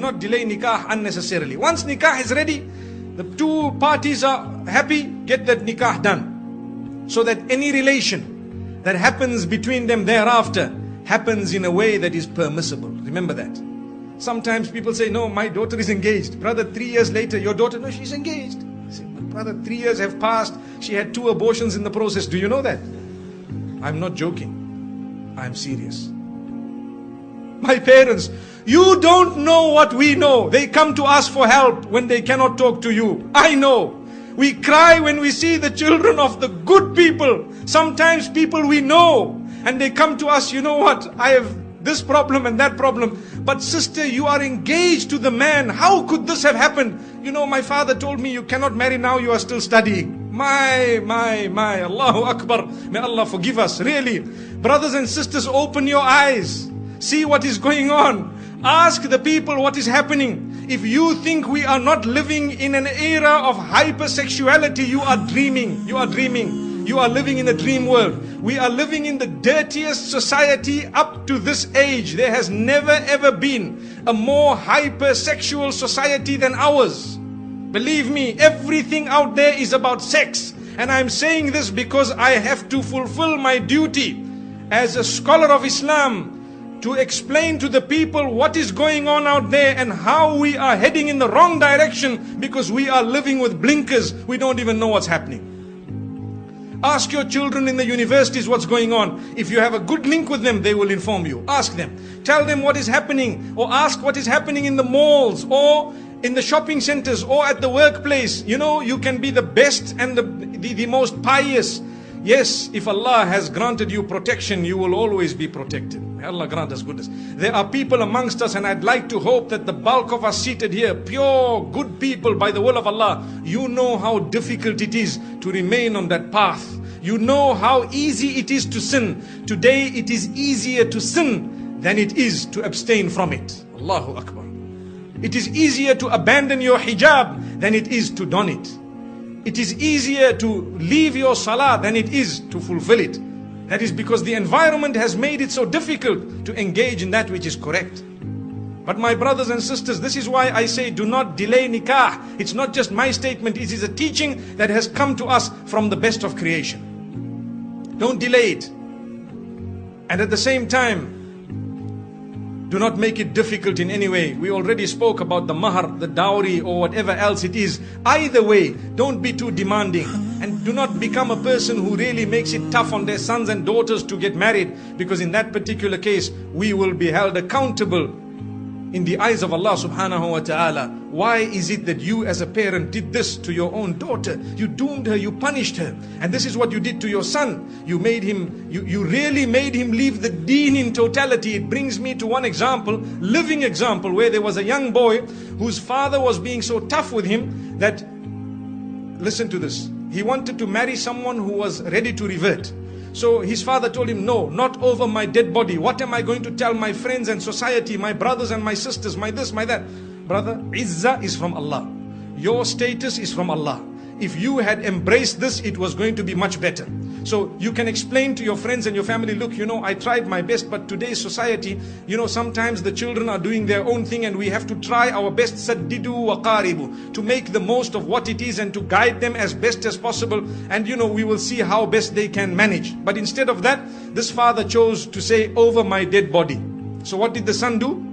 not delay nikah unnecessarily. Once nikah is ready, the two parties are happy, get that nikah done. So that any relation that happens between them thereafter happens in a way that is permissible. Remember that. Sometimes people say, no, my daughter is engaged. Brother, 3 years later, your daughter, no, she's engaged. I say, brother, 3 years have passed. She had 2 abortions in the process. Do you know that? I'm not joking. I'm serious. My parents, you don't know what we know. They come to us for help when they cannot talk to you. I know. We cry when we see the children of the good people. Sometimes people we know. And they come to us, you know what, I have this problem and that problem. But sister, you are engaged to the man. How could this have happened? You know, my father told me you cannot marry now, you are still studying. My, Allahu Akbar. May Allah forgive us, really. Brothers and sisters, open your eyes. See what is going on. Ask the people what is happening. If you think we are not living in an era of hypersexuality, you are dreaming. You are dreaming. You are living in a dream world. We are living in the dirtiest society up to this age. There has never ever been a more hypersexual society than ours. Believe me, everything out there is about sex. And I'm saying this because I have to fulfill my duty as a scholar of Islam to explain to the people what is going on out there and how we are heading in the wrong direction because we are living with blinkers. We don't even know what's happening. Ask your children in the universities what's going on. If you have a good link with them, they will inform you. Ask them. Tell them what is happening. Or ask what is happening in the malls or in the shopping centers or at the workplace. You know, you can be the best and the most pious. Yes, if Allah has granted you protection, you will always be protected. May Allah grant us goodness. There are people amongst us, and I'd like to hope that the bulk of us seated here, pure, good people by the will of Allah, you know how difficult it is to remain on that path. You know how easy it is to sin. Today it is easier to sin than it is to abstain from it. Allahu Akbar. It is easier to abandon your hijab than it is to don it. It is easier to leave your salah than it is to fulfill it. That is because the environment has made it so difficult to engage in that which is correct. But my brothers and sisters, this is why I say do not delay nikah. It's not just my statement, it is a teaching that has come to us from the best of creation. Don't delay it. And at the same time, do not make it difficult in any way. We already spoke about the mahar, the dowry, or whatever else it is. Either way, don't be too demanding. And do not become a person who really makes it tough on their sons and daughters to get married. Because in that particular case, we will be held accountable in the eyes of Allah subhanahu wa ta'ala. Why is it that you as a parent did this to your own daughter? You doomed her, you punished her. And this is what you did to your son. You made him, you really made him leave the deen in totality. It brings me to one example, living example, where there was a young boy whose father was being so tough with him that, listen to this, he wanted to marry someone who was ready to revert. So his father told him, no, not over my dead body. What am I going to tell my friends and society, my brothers and my sisters, my this, my that? Brother, izzah is from Allah. Your status is from Allah. If you had embraced this, it was going to be much better. So you can explain to your friends and your family, look, you know, I tried my best, but today's society, you know, sometimes the children are doing their own thing and we have to try our best, saddidu wa qaribu, to make the most of what it is and to guide them as best as possible. And you know, we will see how best they can manage. But instead of that, this father chose to say, over my dead body. So what did the son do?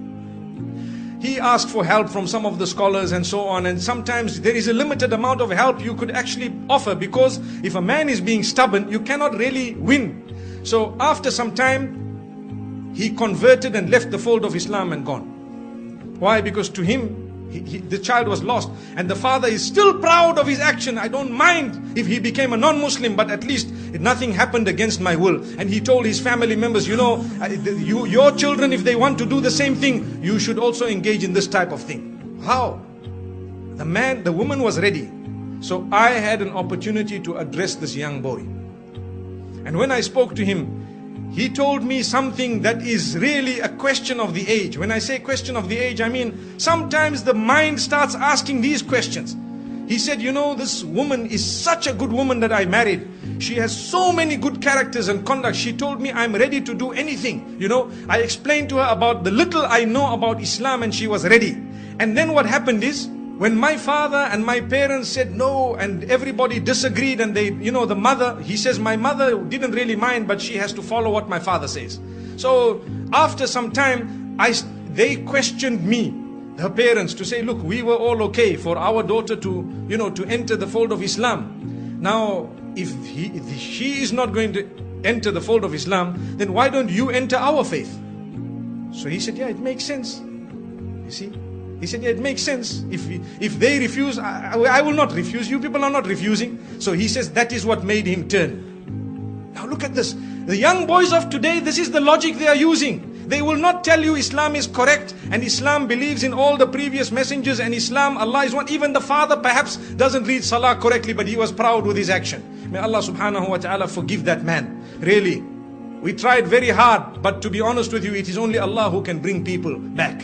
He asked for help from some of the scholars and so on, and sometimes there is a limited amount of help you could actually offer, because if a man is being stubborn, you cannot really win. So after some time, he converted and left the fold of Islam and gone. Why? Because to him, the child was lost, and the father is still proud of his action. I don't mind if he became a non-Muslim, but at least nothing happened against my will. And he told his family members, you know, your children, if they want to do the same thing, you should also engage in this type of thing. How? The woman was ready. So I had an opportunity to address this young boy. And when I spoke to him, he told me something that is really a question of the age. When I say question of the age, I mean sometimes the mind starts asking these questions. He said, you know, this woman is such a good woman that I married. She has so many good characters and conduct. She told me I'm ready to do anything. You know, I explained to her about the little I know about Islam and she was ready. And then what happened is, when my father and my parents said no, and everybody disagreed, and they, you know, the mother, he says, my mother didn't really mind, but she has to follow what my father says. So after some time, they questioned me, her parents, to say, look, we were all okay for our daughter to, you know, to enter the fold of Islam. Now, if she is not going to enter the fold of Islam, then why don't you enter our faith? So he said, yeah, it makes sense. You see? He said, yeah, it makes sense. If they refuse, I will not refuse. You people are not refusing. So he says that is what made him turn. Now look at this. The young boys of today, this is the logic they are using. They will not tell you Islam is correct and Islam believes in all the previous messengers and Islam, Allah is one. Even the father perhaps doesn't read Salah correctly, but he was proud with his action. May Allah subhanahu wa ta'ala forgive that man. Really, we tried very hard, but to be honest with you, it is only Allah who can bring people back.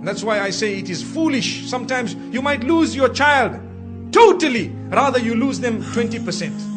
That's why I say it is foolish. Sometimes you might lose your child totally, rather you lose them 20%.